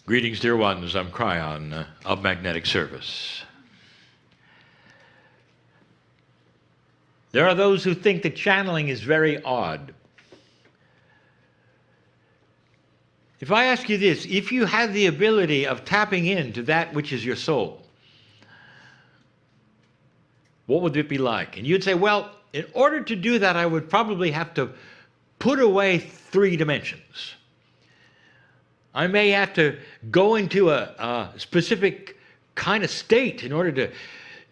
Greetings, dear ones. I'm Kryon of Magnetic Service. There are those who think that channeling is very odd. If I ask you this, if you had the ability of tapping into that which is your soul, what would it be like? And you'd say, well, in order to do that, I would probably have to put away 3 dimensions. I may have to go into a specific kind of state in order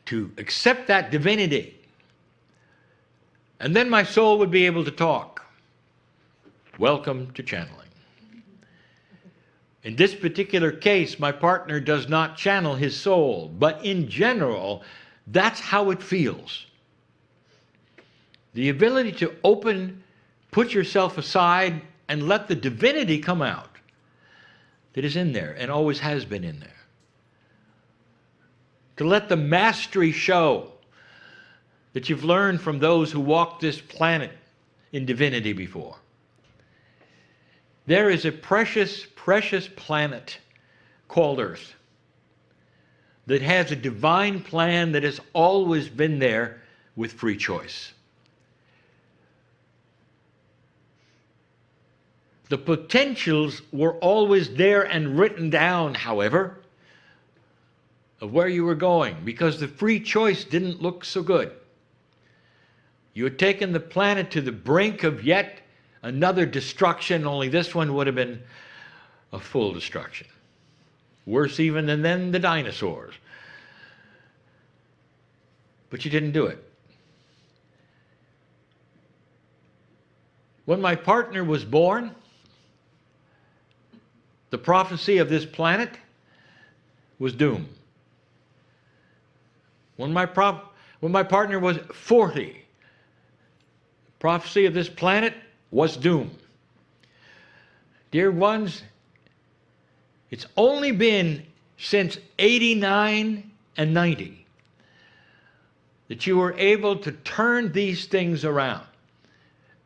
to accept that divinity. And then my soul would be able to talk. Welcome to channeling. In this particular case, my partner does not channel his soul, but in general, that's how it feels. The ability to put yourself aside and let the divinity come out that is in there and always has been in there. To let the mastery show that you've learned from those who walked this planet in divinity before. There is a precious, precious planet called Earth that has a divine plan that has always been there with free choice. The potentials were always there and written down, however, of where you were going, because the free choice didn't look so good. You had taken the planet to the brink of yet another destruction, only this one would have been a full destruction. Worse even than then the dinosaurs. But you didn't do it. When my partner was born, the prophecy of this planet was doom. When my partner was 40, the prophecy of this planet was doom. Dear ones, it's only been since 89 and 90 that you were able to turn these things around.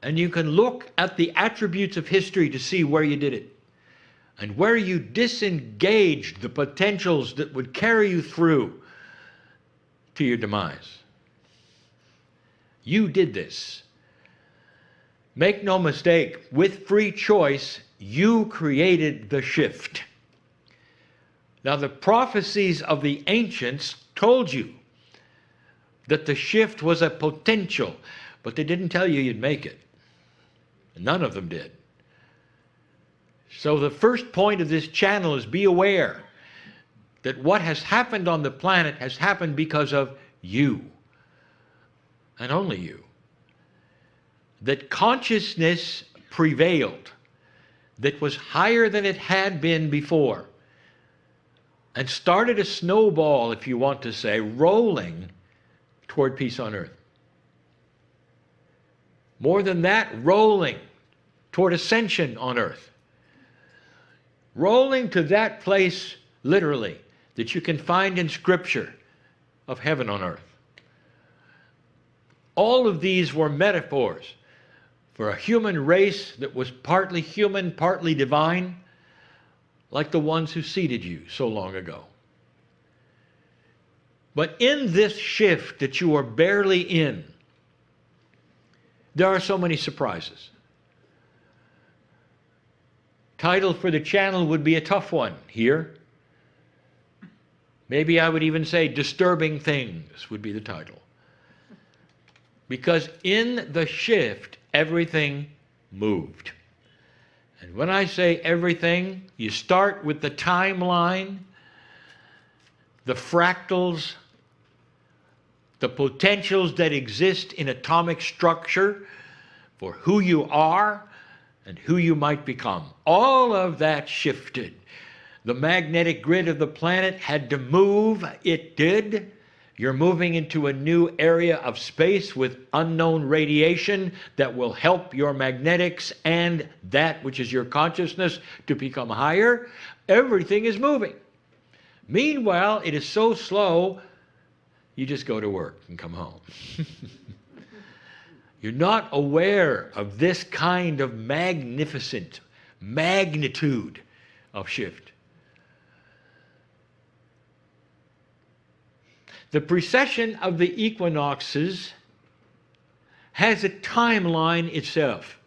And you can look at the attributes of history to see where you did it and where you disengaged the potentials that would carry you through to your demise. You did this. Make no mistake, with free choice, you created the shift. Now, the prophecies of the ancients told you that the shift was a potential, but they didn't tell you you'd make it. None of them did. So the first point of this channel is be aware that what has happened on the planet has happened because of you, and only you. That consciousness prevailed, that was higher than it had been before, and started a snowball, if you want to say, rolling toward peace on earth. More than that, rolling toward ascension on earth. Rolling to that place, literally, that you can find in Scripture of heaven on earth. All of these were metaphors for a human race that was partly human, partly divine, like the ones who seeded you so long ago. But in this shift that you are barely in, there are so many surprises. Title for the channel would be a tough one here. Maybe I would even say Disturbing Things would be the title. Because in the shift, everything moved. And when I say everything, you start with the timeline, the fractals, the potentials that exist in atomic structure for who you are and who you might become. All of that shifted. The magnetic grid of the planet had to move. It did. You're moving into a new area of space with unknown radiation that will help your magnetics and that which is your consciousness to become higher. Everything is moving. Meanwhile, it is so slow, you just go to work and come home. You're not aware of this kind of magnificent magnitude of shift. The precession of the equinoxes has a timeline itself.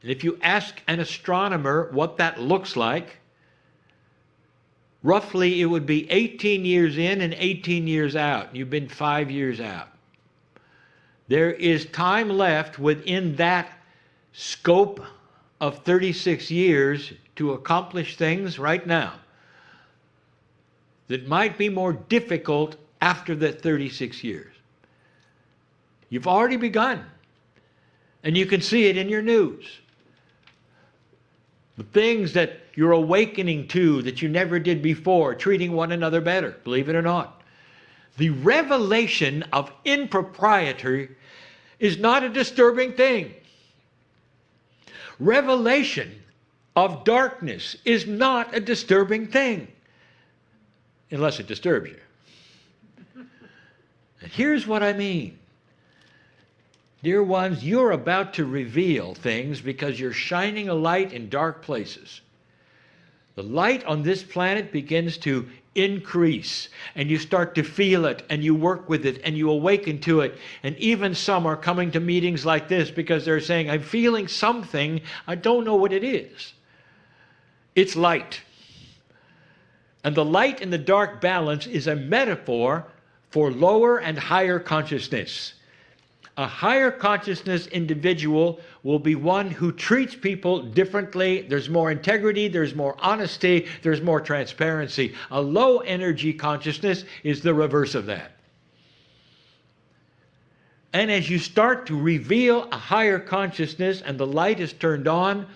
And if you ask an astronomer what that looks like, roughly it would be 18 years in and 18 years out. You've been 5 years out. There is time left within that scope of 36 years to accomplish things right now that might be more difficult after the 36 years. You've already begun, and you can see it in your news. The things that you're awakening to that you never did before, treating one another better, believe it or not. The revelation of impropriety is not a disturbing thing. Revelation of darkness is not a disturbing thing, unless it disturbs you. And here's what I mean. Dear ones, you're about to reveal things because you're shining a light in dark places. The light on this planet begins to increase, and you start to feel it, and you work with it, and you awaken to it. And even some are coming to meetings like this because they're saying, I'm feeling something, I don't know what it is. It's light. And the light and the dark balance is a metaphor for lower and higher consciousness. A higher consciousness individual will be one who treats people differently. There's more integrity, there's more honesty, there's more transparency. A low energy consciousness is the reverse of that. And as you start to reveal a higher consciousness and the light is turned on,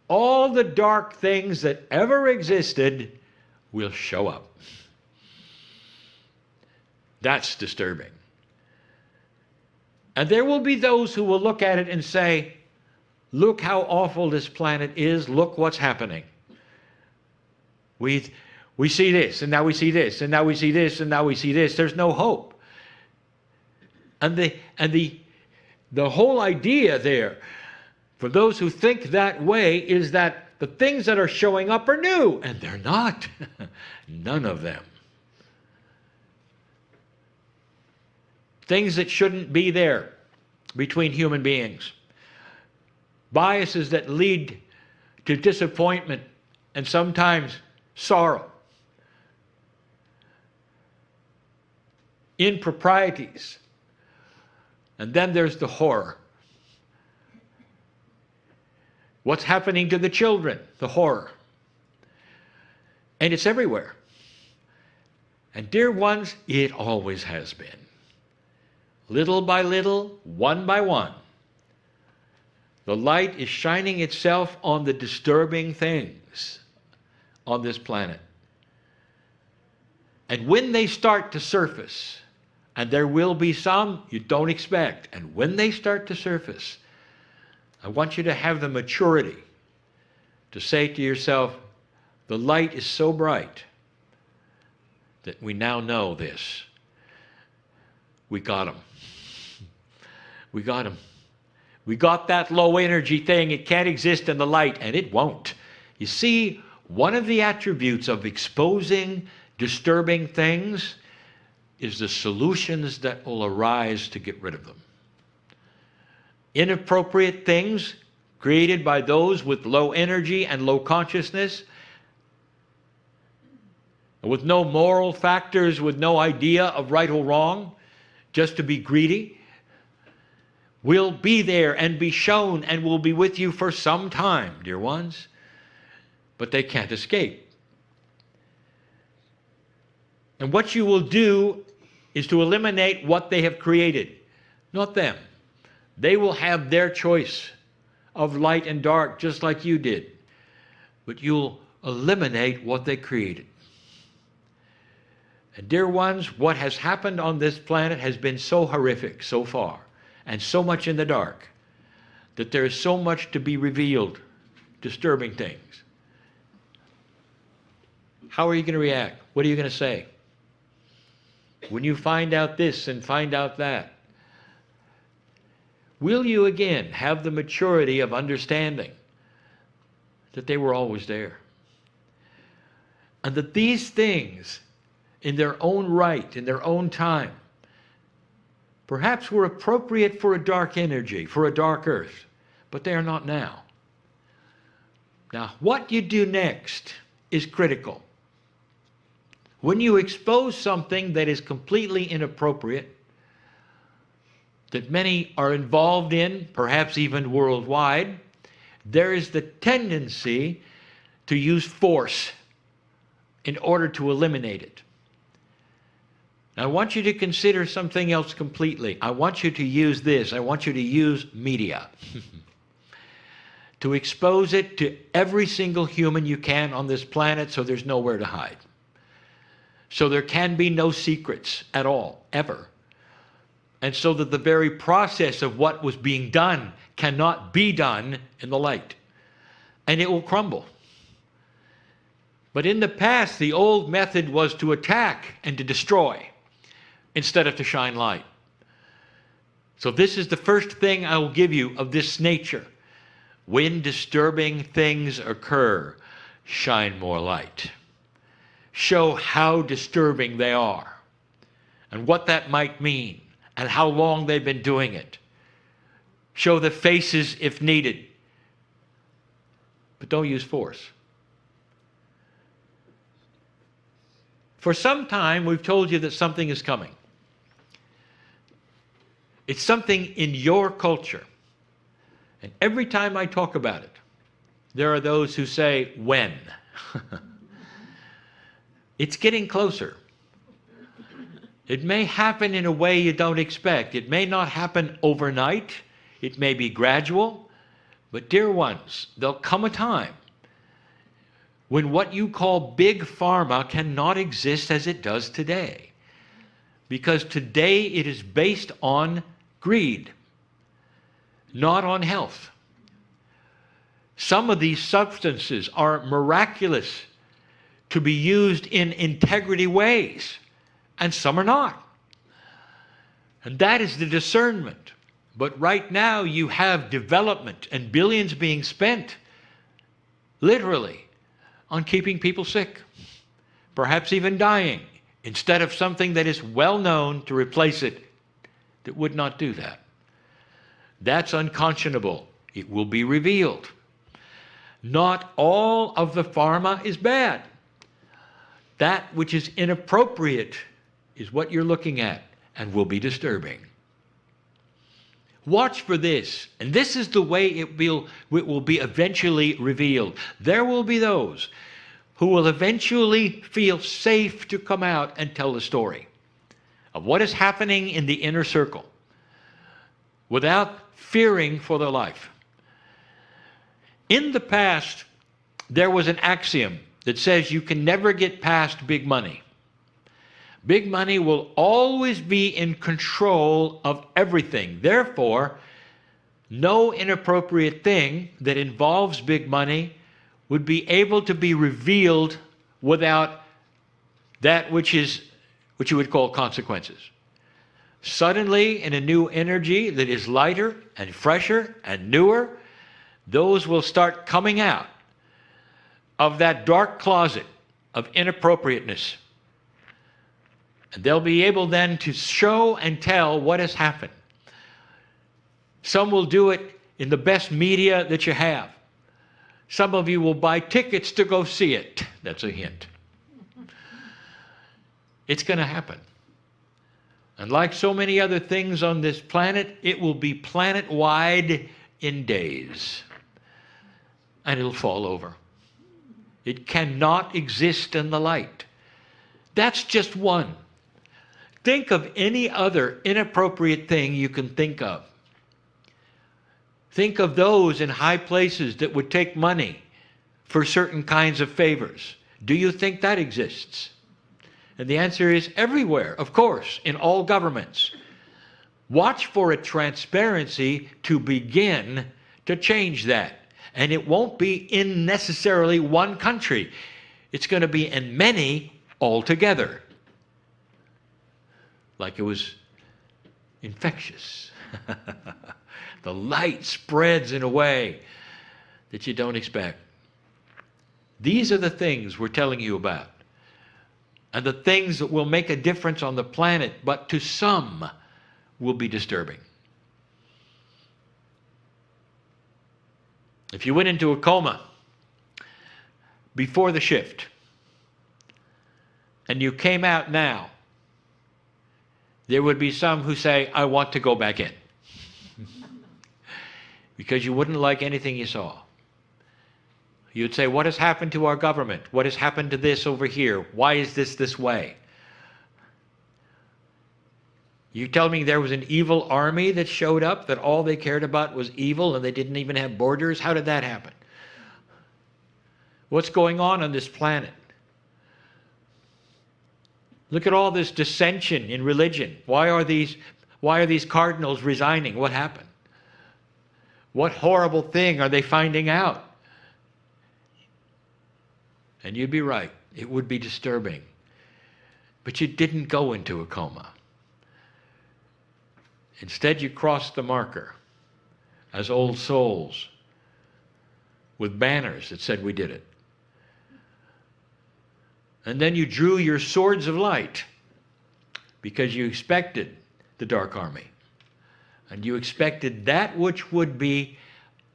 all the dark things that ever existed will show up. That's disturbing. And there will be those who will look at it and say, look how awful this planet is, look what's happening. We see this, and now we see this, and now we see this, and now we see this. There's no hope. And the whole idea there, for those who think that way, is that the things that are showing up are new, and they're not. None of them. Things that shouldn't be there between human beings. Biases that lead to disappointment and sometimes sorrow. Improprieties. And then there's the horror. What's happening to the children? The horror. And it's everywhere. And dear ones, it always has been. Little by little, one by one, the light is shining itself on the disturbing things on this planet. And when they start to surface, and there will be some you don't expect, and when they start to surface, I want you to have the maturity to say to yourself, the light is so bright that we now know this. We got him. We got him. We got that low energy thing. It can't exist in the light, and it won't. You see, one of the attributes of exposing disturbing things is the solutions that will arise to get rid of them. Inappropriate things created by those with low energy and low consciousness, with no moral factors, with no idea of right or wrong, just to be greedy, will be there and be shown and will be with you for some time, dear ones. But they can't escape. And what you will do is to eliminate what they have created, not them. They will have their choice of light and dark, just like you did. But you'll eliminate what they created. And dear ones, what has happened on this planet has been so horrific so far, and so much in the dark, that there is so much to be revealed, disturbing things. How are you going to react? What are you going to say? When you find out this and find out that, will you again have the maturity of understanding that they were always there? And that these things in their own right, in their own time, perhaps were appropriate for a dark energy, for a dark earth, but they are not now. Now, what you do next is critical. When you expose something that is completely inappropriate, that many are involved in, perhaps even worldwide, there is the tendency to use force in order to eliminate it. Now, I want you to consider something else completely. I want you to use this. I want you to use media. To expose it to every single human you can on this planet so there's nowhere to hide. So there can be no secrets at all, ever. And so that the very process of what was being done cannot be done in the light. And it will crumble. But in the past, the old method was to attack and to destroy instead of to shine light. So this is the first thing I will give you of this nature. When disturbing things occur, shine more light. Show how disturbing they are and what that might mean and how long they've been doing it. Show the faces if needed, but don't use force. For some time, we've told you that something is coming. It's something in your culture. And every time I talk about it, there are those who say, when? It's getting closer. It may happen in a way you don't expect. It may not happen overnight. It may be gradual. But dear ones, there'll come a time when what you call big pharma cannot exist as it does today. Because today it is based on greed, not on health. Some of these substances are miraculous to be used in integrity ways, and some are not. And that is the discernment. But right now you have development and billions being spent, literally, on keeping people sick, perhaps even dying, instead of something that is well known to replace it that would not do that. That's unconscionable. It will be revealed. Not all of the pharma is bad. That which is inappropriate is what you're looking at and will be disturbing. Watch for this, and this is the way it will be eventually revealed. There will be those who will eventually feel safe to come out and tell the story of what is happening in the inner circle without fearing for their life. In the past, there was an axiom that says you can never get past big money. Big money will always be in control of everything. Therefore, no inappropriate thing that involves big money would be able to be revealed without that which you would call consequences. Suddenly, in a new energy that is lighter and fresher and newer, those will start coming out of that dark closet of inappropriateness. And they'll be able then to show and tell what has happened. Some will do it in the best media that you have. Some of you will buy tickets to go see it. That's a hint. It's going to happen. And like so many other things on this planet, it will be planet-wide in days. And it'll fall over. It cannot exist in the light. That's just one. Think of any other inappropriate thing you can think of. Think of those in high places that would take money for certain kinds of favors. Do you think that exists? And the answer is everywhere, of course, in all governments. Watch for a transparency to begin to change that. And it won't be in necessarily one country. It's going to be in many altogether. Like it was infectious. The light spreads in a way that you don't expect. These are the things we're telling you about. and the things that will make a difference on the planet, but to some will be disturbing. If you went into a coma before the shift and you came out now, there would be some who say, I want to go back in. Because you wouldn't like anything you saw. You'd say, what has happened to our government? What has happened to this over here? Why is this way? You tell me there was an evil army that showed up, that all they cared about was evil and they didn't even have borders? How did that happen? What's going on this planet? Look at all this dissension in religion. Why are these cardinals resigning? What happened? What horrible thing are they finding out? And you'd be right. It would be disturbing. But you didn't go into a coma. Instead, you crossed the marker as old souls with banners that said we did it. And then you drew your swords of light because you expected the dark army. And you expected that which would be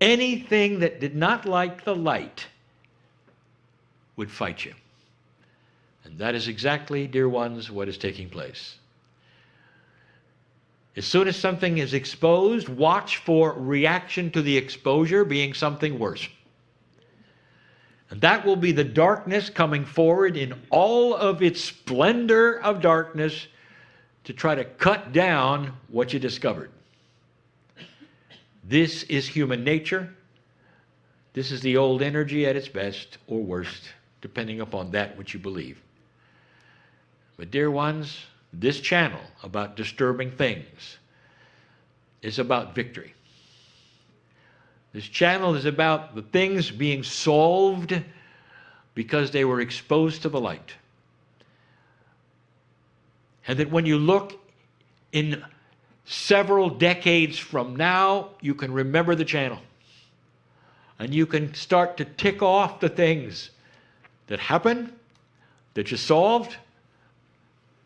anything that did not like the light would fight you. And that is exactly, dear ones, what is taking place. As soon as something is exposed, watch for reaction to the exposure being something worse. And that will be the darkness coming forward in all of its splendor of darkness to try to cut down what you discovered. This is human nature. This is the old energy at its best or worst, depending upon that which you believe. But dear ones, this channel about disturbing things is about victory. This channel is about the things being solved because they were exposed to the light. And that when you look in several decades from now, you can remember the channel. And you can start to tick off the things that happened, that you solved,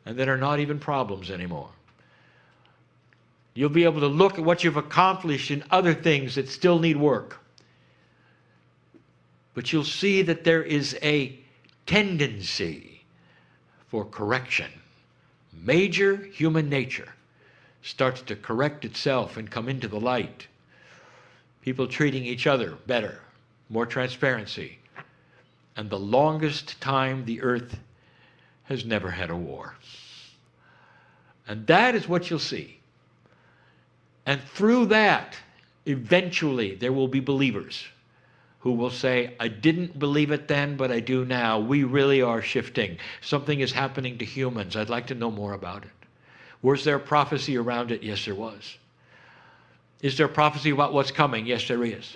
and that are not even problems anymore. You'll be able to look at what you've accomplished in other things that still need work. But you'll see that there is a tendency for correction. Major human nature starts to correct itself and come into the light. People treating each other better, more transparency. And the longest time the earth has never had a war. And that is what you'll see. And through that, eventually there will be believers who will say, I didn't believe it then, but I do now. We really are shifting. Something is happening to humans. I'd like to know more about it. Was there a prophecy around it? Yes, there was. Is there a prophecy about what's coming? Yes, there is.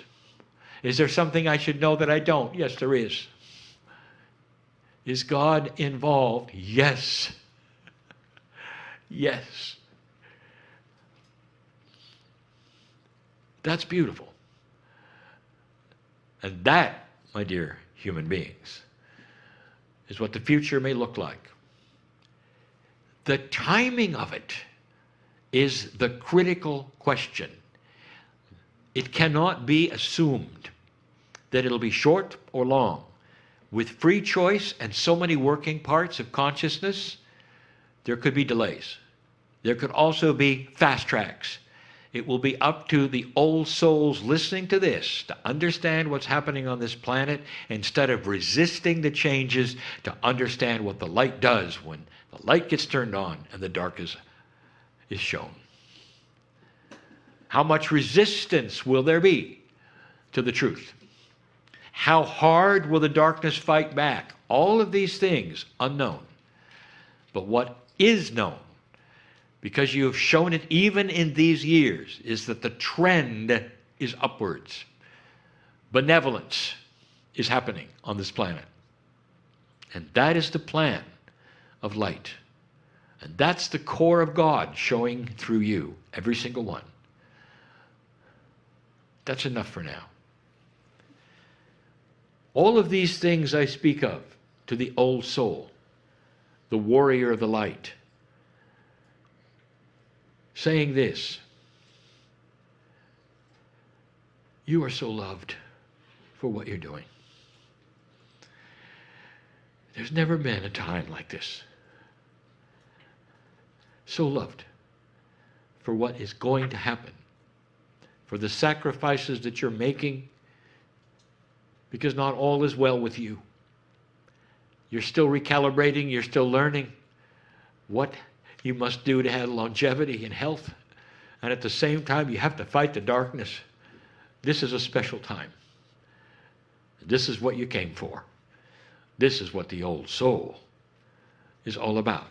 Is there something I should know that I don't? Yes, there is. Is God involved? Yes. Yes. That's beautiful. And that, my dear human beings, is what the future may look like. The timing of it is the critical question. It cannot be assumed that it'll be short or long. With free choice and so many working parts of consciousness, there could be delays. There could also be fast tracks. It will be up to the old souls listening to this to understand what's happening on this planet instead of resisting the changes, to understand what the light does when the light gets turned on and the dark is shown. How much resistance will there be to the truth? How hard will the darkness fight back? All of these things unknown. But what is known, because you have shown it even in these years, is that the trend is upwards. Benevolence is happening on this planet. And that is the plan of light. And that's the core of God showing through you, every single one. That's enough for now. All of these things I speak of to the old soul the warrior of the light, saying this: you are so loved for what you're doing. There's never been a time like this. So loved for what is going to happen, for the sacrifices that you're making, because not all is well with you. You're still recalibrating, you're still learning what you must do to have longevity and health. And at the same time, you have to fight the darkness. This is a special time. This is what you came for. This is what the old soul is all about.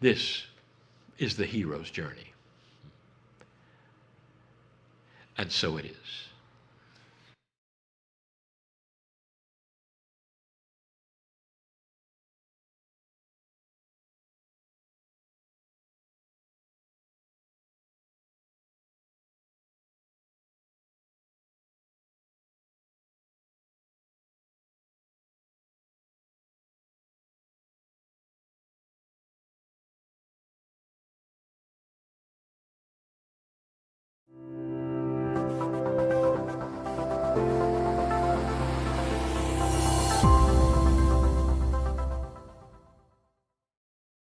This is the hero's journey. And so it is.